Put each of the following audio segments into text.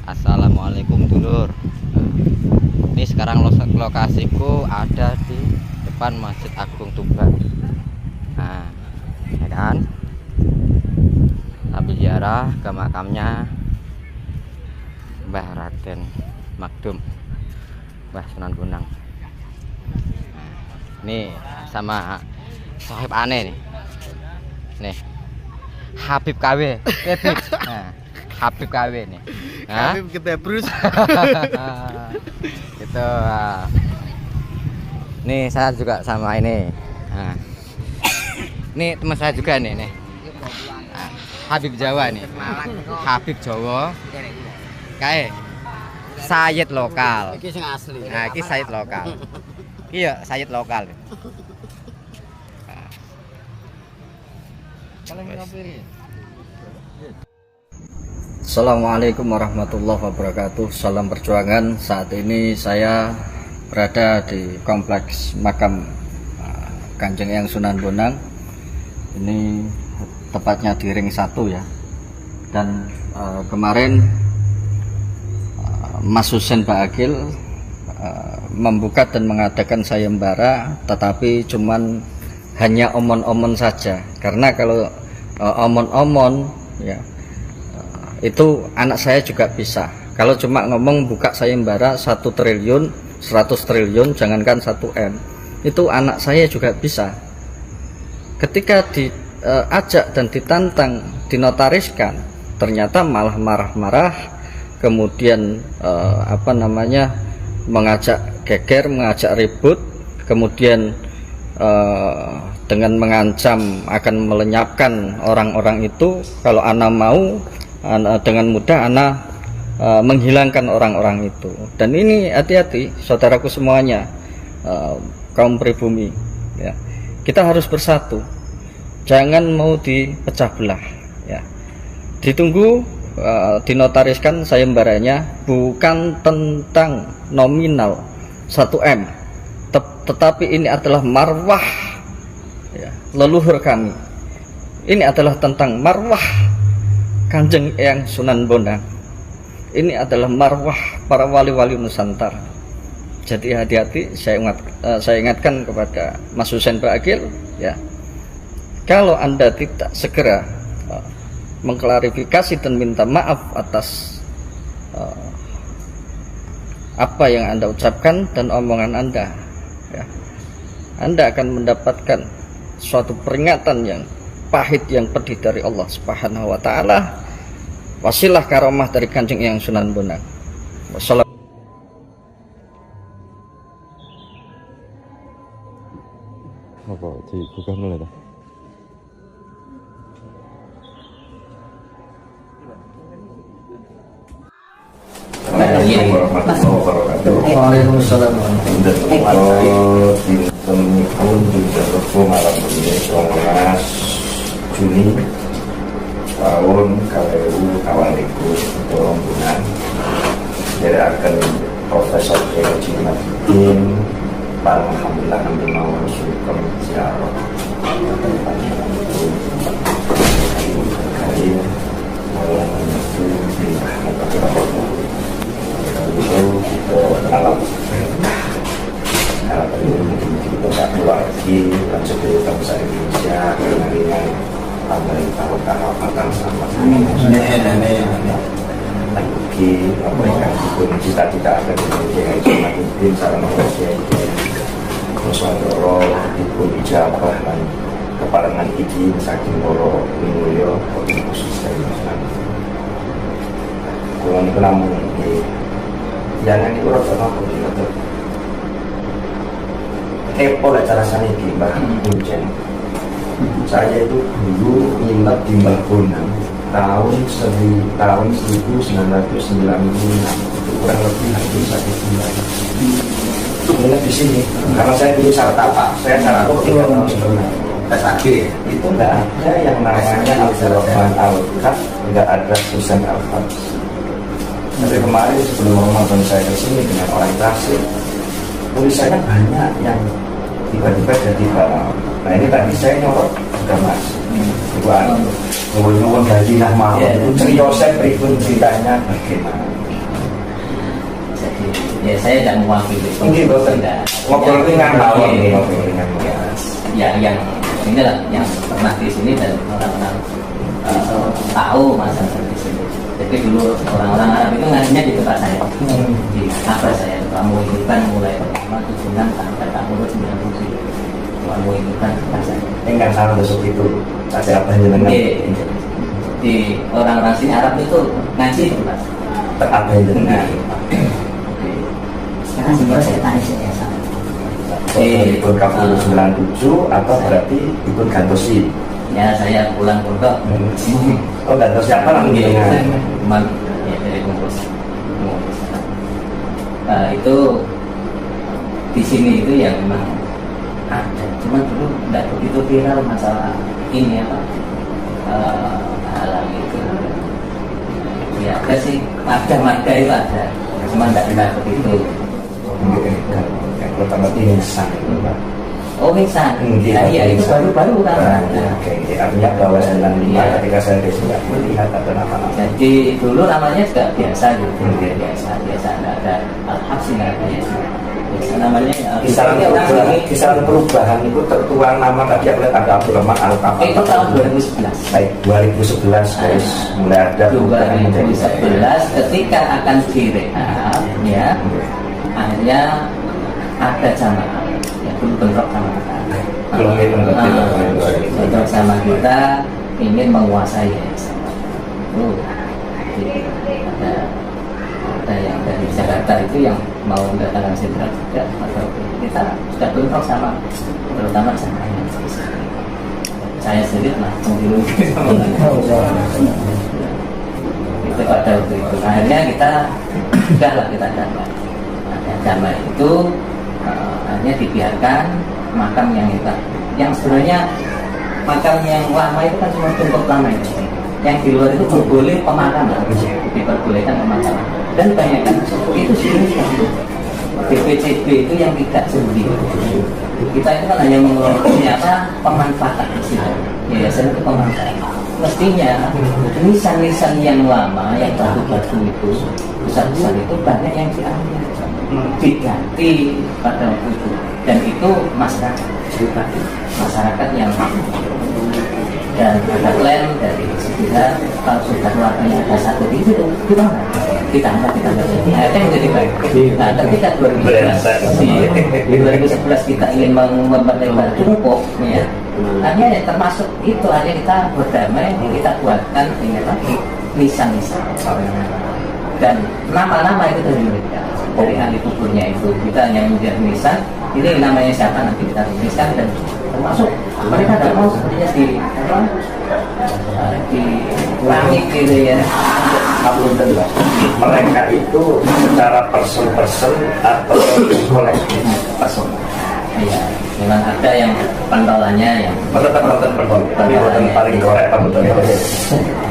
Assalamualaikum dulur. Ini sekarang lokasiku ada di depan Masjid Agung Tuban. Nah, ya kan? Sambil ziarah ke makamnya Mbah Raden Magdum, Mbah Sunan Bonang. Nah, ini sama sahib aneh nih. Nih, Habib KW. Nah, Habib KW nih. Habib Ketebrus. Gitu. Nih saya juga sama ini. Nah, ini teman saya juga nih. Nah, Habib Jawa nih. Habib Jawa. Kayak Sayyid lokal. Iki sing asli. Nah, iki Sayyid lokal. Iya, Sayyid lokal. Assalamualaikum warahmatullahi wabarakatuh. Salam perjuangan. Saat ini saya berada di kompleks makam Kanjeng Eyang Sunan Bonang. Ini tepatnya di ring 1 ya. Dan kemarin Mas Husein Ba'akil membuka dan mengadakan sayembara, tetapi cuman hanya omon-omon saja. Karena kalau omon-omon ya itu anak saya juga bisa. Kalau cuma ngomong buka sayembara 1 triliun 100 triliun, jangankan 1 M, itu anak saya juga bisa. Ketika diajak dan ditantang, dinotariskan, ternyata malah marah-marah, kemudian mengajak geger, mengajak ribut, kemudian dengan mengancam akan melenyapkan orang-orang itu. Kalau ana mau, dengan mudah ana menghilangkan orang-orang itu. Dan ini hati-hati saudaraku semuanya, kaum pribumi ya. Kita harus bersatu, jangan mau dipecah belah ya. Ditunggu dinotariskan sayembaranya, bukan tentang nominal 1 M, tetapi ini adalah marwah ya, leluhur kami. Ini adalah tentang marwah Kanjeng Eyang Sunan Bonang. Ini adalah marwah para wali-wali Nusantara. Jadi hati-hati. Saya ingatkan kepada Mas Husein Ba'akil ya, kalau Anda tidak segera mengklarifikasi dan minta maaf atas apa yang Anda ucapkan dan omongan Anda ya, Anda akan mendapatkan suatu peringatan yang pahit, yang pedih dari Allah Subhanahu wa taala. Wasilah karomah dari Kanjeng Eyang Sunan Bonang. Wassalam. Apa dibuka mulai dah? Waalaikumsalam. Malam ini 12 Juni tahun 2022 dari akan Profesor Haji Madin alhamdulillah kami mau syukur ziarah satu lagi lanjut dari bangsa Indonesia dengan pemerintah utara akan sama lagi memberikan cita-cita agar Haji Madin salam manusia Nusantara dipun ijabah dan keparengan izin saking para minulya khusus dari kulon niku namung yang ini kurang sama kepo lah cara saya ini Mbak Hujan. Saya itu dulu nginep di Mbah Bonang tahun 1996, itu kurang lebih hampir 1 bulan. Nginep di sini karena saya dulu sartapa, saya sartapa 3 tahun sebelumnya. SAG itu nggak ada yang namanya Abdurrahman Al-Kaf, nggak ada Susan Al-Kaf. Tapi kemarin sebelum Ramadan saya kesini dengan orang Tasik, tulisannya banyak yang tiba-tiba jadi barang. Nah ini tadi saya nyorot sudah mas, bukan ngomong gaji nah mau itu ceritanya berikut ceritanya bagaimana. Ya saya tidak mewakili. Ini boten. Ngobrol dengan mawon ini ngobrol dengan Ya yang inilah yang pernah di sini dan orang-orang tahu masalah di sini. Jadi dulu orang-orang Arab itu ngajinya di tempat saya, di kabar saya. Kamu hidupan mulai pertama 76 sampai kamu 97. Kamu hidupan tempat saya. enggak salah besok itu ada apa jenengan Di orang-orang sini Arab itu ngaji itu Mas. apa jenengan Sekarang sebenarnya saya tanya saya sama. ikut kapal 97 atau berarti ikut gantosi Ya saya pulang pondok. oh gantos siapa namanya jenengan Teman ya dari kumpul. Itu di sini itu ya memang ada, cuman dulu tidak begitu viral masalah ini apa halal itu. Ya ada sih, marga itu ada, cuman tidak begitu. kalau tambah insang itu Pak. Oh misal, iya itu baru-baru kan. Oke, artinya bahwa 95 ketika saya di sini melihat ada nama-nama. Jadi dulu namanya juga biasa gitu, biasa nggak ada alhamdulillah nggak ada ya. Biasa namanya Kisaran perubahan itu tertuang nama tadi aku lihat ada Abdul Rahman Al-Kafar. itu tahun 2011. Baik, 2011 guys, mulai ada perubahan menjadi 2011 ketika akan direhab ya, akhirnya ada jamaah yang dulu bentrok sama kita. Belum Bentrok sama kita ingin menguasai yayasan. Ada yang dari Jakarta itu yang mau mendatangkan jenderal juga, atau kita sudah bentrok sama terutama sama yang saya sendiri langsung dilungkir sama itu pada waktu itu. Akhirnya kita sudahlah kita damai itu. Hanya dibiarkan makam yang itu, yang sebenarnya makam yang lama itu kan cuma tumpuk lama itu, yang di luar itu boleh pemakaman, diperbolehkan pemakaman, dan banyak kan itu sini BPCB itu yang tidak sendiri. Kita itu kan hanya mengelola pemanfaatan yayasan itu pemanfaatan. Mestinya nisan-nisan yang lama, yang batu-batu itu besar-besar itu banyak yang diambil, diganti pada waktu itu, dan itu masyarakat yang dan ada plan dari sekitar kalau sudah keluarganya ada satu itu ditambah nah itu yang menjadi baik. Nah ketika 2011 kita ingin memperlebar cukup ya, akhirnya ya, termasuk itu akhirnya kita berdamai, kita buatkan ini lagi nisan-nisan dan nama-nama itu dari mereka, dari ahli kuburnya itu kita hanya menjadi nisan. Ini namanya siapa nanti kita tuliskan, dan termasuk mereka tidak mau sebenarnya di langit gitu ya. Mereka itu secara person atau kolektif Person. Iya, memang ada yang pentolannya yang tapi bukan paling korek apa betul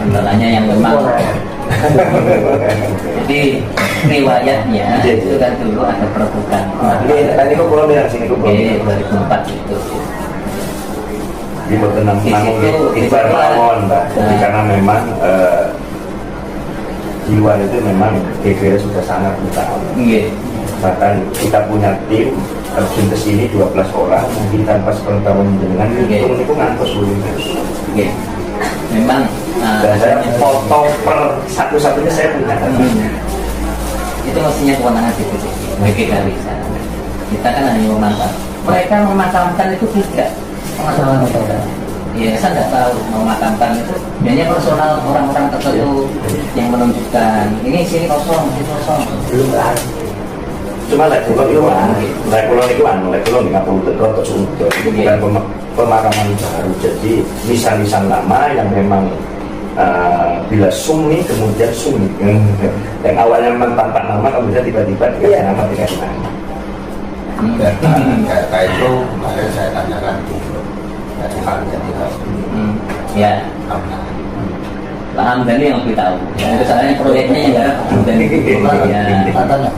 pentolannya yang memang. Jadi riwayatnya itu kan dulu ada perebutan. Ini kok belum yang sini kok belum 2004 itu. Di betul ibar mawon Mbak. Jadi karena memang jiwa itu memang GGR sudah sangat utama. Bahkan kita punya tim terjun ke sini 12 orang, mungkin tanpa sepengetahuan jenengan itu ngantos dulu. Memang dan saya foto per satu-satunya saya punya. Itu mestinya kewenangan BPCB dari sana. Kita kan hanya memantau. Mereka memakamkan itu tidak pemasaran. Ya, saya nggak tahu memakamkan itu. Biasanya personal orang-orang tertentu yang menunjukkan ini sini kosong, sini kosong. Belum ada. Cuma lek kulon itu di Ngapung Roto Suntuk itu bukan pemakaman baru. Jadi nisan-nisan lama yang memang bila sumi kemudian sumi yang awalnya memang tanpa nama kemudian tiba-tiba dikasih nama dikasih nama. Data itu kemarin saya tanyakan dari jadi ya Pak Hamdani yang lebih tahu. Itu soalnya proyeknya yang nggak ada Pak Hamdani ya. katanya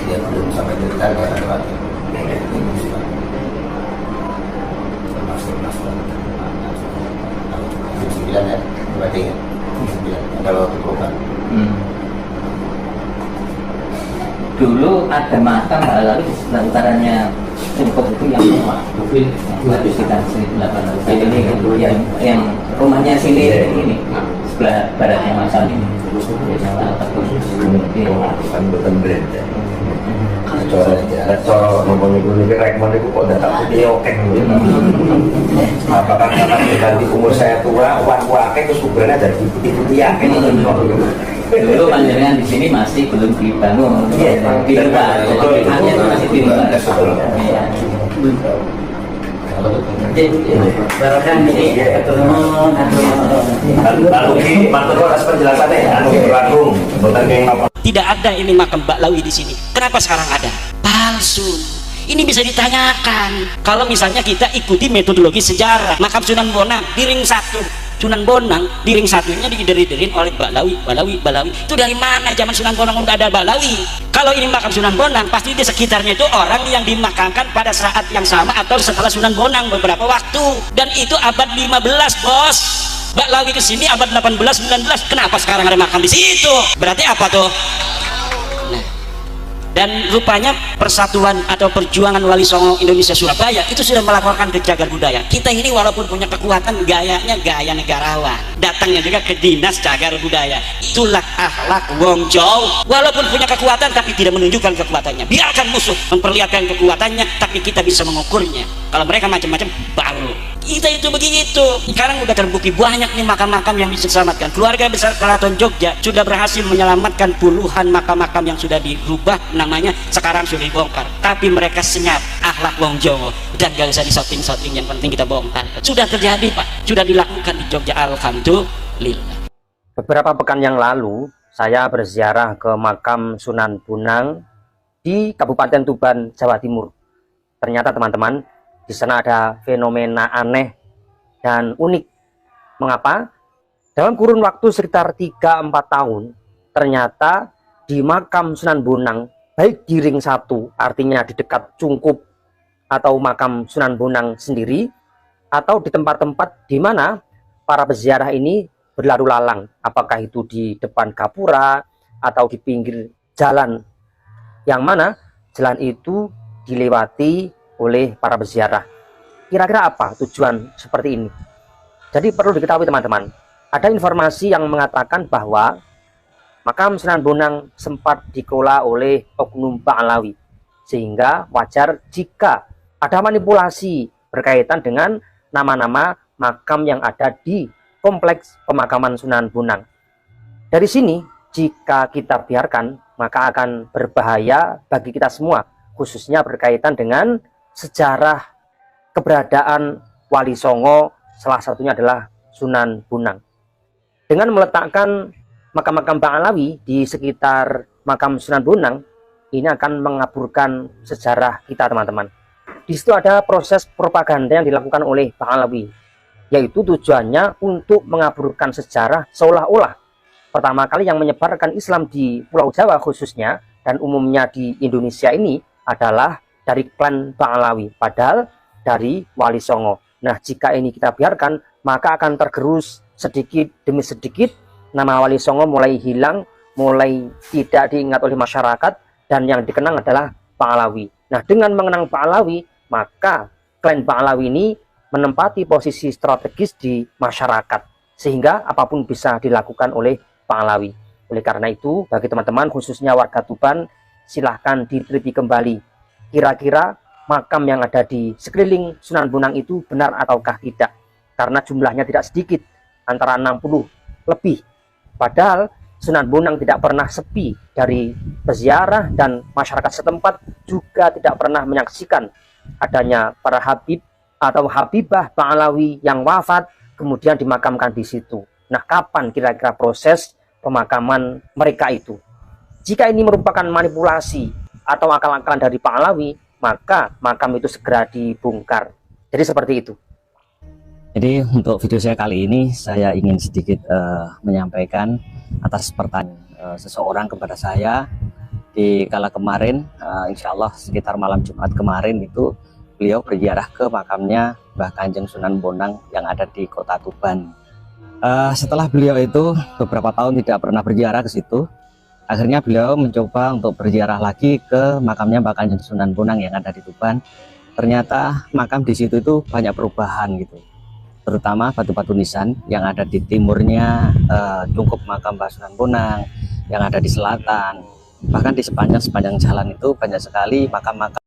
dia belum sampai cerita nggak ada lagi termasuk sembilan ya berarti ya 9 kalau bukan dulu ada makam lalu di sebelah utaranya Cungkup itu yang rumah itu sekitar 1800 ini yang rumahnya sini ini sebelah baratnya makam ini kan bukan brand ya. Cara ngomong itu Rekmon itu kok datang putih okeng gitu. Apakah karena ganti umur saya tua, uang wakeng terus ukurannya jadi putih-putih akeng dulu panjenengan di sini masih belum dibangun di luar, jadi itu masih di luar. Tidak ada ini makam Mbak Lawi di sini. Kenapa sekarang ada? Palsu. Ini bisa ditanyakan. Kalau misalnya kita ikuti metodologi sejarah, makam Sunan Bonang di ring 1. Sunan Bonang di ring satunya dideri-derin oleh Balawi. Itu dari mana zaman Sunan Bonang udah ada Balawi? Kalau ini makam Sunan Bonang, pasti di sekitarnya itu orang yang dimakamkan pada saat yang sama atau setelah Sunan Bonang beberapa waktu. Dan itu abad 15, bos. Mbak Lawi kesini abad 18, 19. Kenapa sekarang ada makam di situ? Berarti apa tuh? Nah, dan rupanya persatuan atau perjuangan Wali Songo Indonesia Surabaya itu sudah melaporkan ke Cagar Budaya. Kita ini walaupun punya kekuatan, gayanya gaya negarawan, datangnya juga ke dinas Cagar Budaya. Itulah akhlak wong Jawa. Walaupun punya kekuatan tapi tidak menunjukkan kekuatannya. Biarkan musuh memperlihatkan kekuatannya, tapi kita bisa mengukurnya. Kalau mereka macam-macam baru kita itu begitu. Sekarang udah terbukti banyak nih makam-makam yang bisa diselamatkan. Keluarga besar Keraton Jogja sudah berhasil menyelamatkan puluhan makam-makam yang sudah dirubah namanya, sekarang sudah dibongkar. Tapi mereka senyap akhlak wong Jawa dan gak usah disoting-soting, yang penting kita bongkar. Sudah terjadi Pak, sudah dilakukan di Jogja, alhamdulillah. Beberapa pekan yang lalu saya berziarah ke makam Sunan Bonang di Kabupaten Tuban, Jawa Timur. Ternyata teman-teman, di sana ada fenomena aneh dan unik. Mengapa? Dalam kurun waktu sekitar 3-4 tahun, ternyata di makam Sunan Bonang, baik di ring 1, artinya di dekat Cungkup atau makam Sunan Bonang sendiri, atau di tempat-tempat di mana para peziarah ini berlalu lalang, apakah itu di depan gapura atau di pinggir jalan, yang mana jalan itu dilewati oleh para peziarah. Kira-kira apa tujuan seperti ini? Jadi perlu diketahui teman-teman, ada informasi yang mengatakan bahwa makam Sunan Bonang sempat dikelola oleh oknum Ba'alawi, sehingga wajar jika ada manipulasi berkaitan dengan nama-nama makam yang ada di kompleks pemakaman Sunan Bonang. Dari sini, jika kita biarkan, maka akan berbahaya bagi kita semua, khususnya berkaitan dengan sejarah keberadaan Wali Songo, salah satunya adalah Sunan Bonang. Dengan meletakkan makam-makam Ba'alawi di sekitar makam Sunan Bonang, ini akan mengaburkan sejarah kita teman-teman. Di situ ada proses propaganda yang dilakukan oleh Ba'alawi, yaitu tujuannya untuk mengaburkan sejarah, seolah-olah pertama kali yang menyebarkan Islam di Pulau Jawa khususnya, dan umumnya di Indonesia ini adalah dari klan Ba'alawi, padahal dari Wali Songo. Nah, jika ini kita biarkan, maka akan tergerus sedikit demi sedikit, nama Wali Songo mulai hilang, mulai tidak diingat oleh masyarakat, dan yang dikenang adalah Ba'alawi. Nah, dengan mengenang Ba'alawi, maka klan Ba'alawi ini menempati posisi strategis di masyarakat, sehingga apapun bisa dilakukan oleh Ba'alawi. Oleh karena itu, bagi teman-teman khususnya warga Tuban, silahkan diteliti kembali kira-kira makam yang ada di sekeliling Sunan Bonang itu benar ataukah tidak, karena jumlahnya tidak sedikit, antara 60 lebih. Padahal Sunan Bonang tidak pernah sepi dari peziarah, dan masyarakat setempat juga tidak pernah menyaksikan adanya para habib atau habibah Ba'alawi yang wafat kemudian dimakamkan di situ. Nah, kapan kira-kira proses pemakaman mereka itu? Jika ini merupakan manipulasi atau akal-akalan dari Ba'alawi, maka makam itu segera dibongkar. Jadi seperti itu. Jadi untuk video saya kali ini, saya ingin sedikit menyampaikan atas pertanyaan seseorang kepada saya di kala kemarin, insya Allah sekitar malam Jumat kemarin itu beliau berziarah ke makamnya Mbah Kanjeng Sunan Bonang yang ada di kota Tuban. Setelah beliau itu beberapa tahun tidak pernah berziarah ke situ, Akhirnya beliau mencoba untuk berziarah lagi ke makamnya Mbah Kanjeng Sunan Bonang yang ada di Tuban. Ternyata makam di situ itu banyak perubahan gitu, terutama batu-batu nisan yang ada di timurnya lingkup makam Mbah Sunan Bonang, yang ada di selatan, bahkan di sepanjang jalan itu banyak sekali makam-makam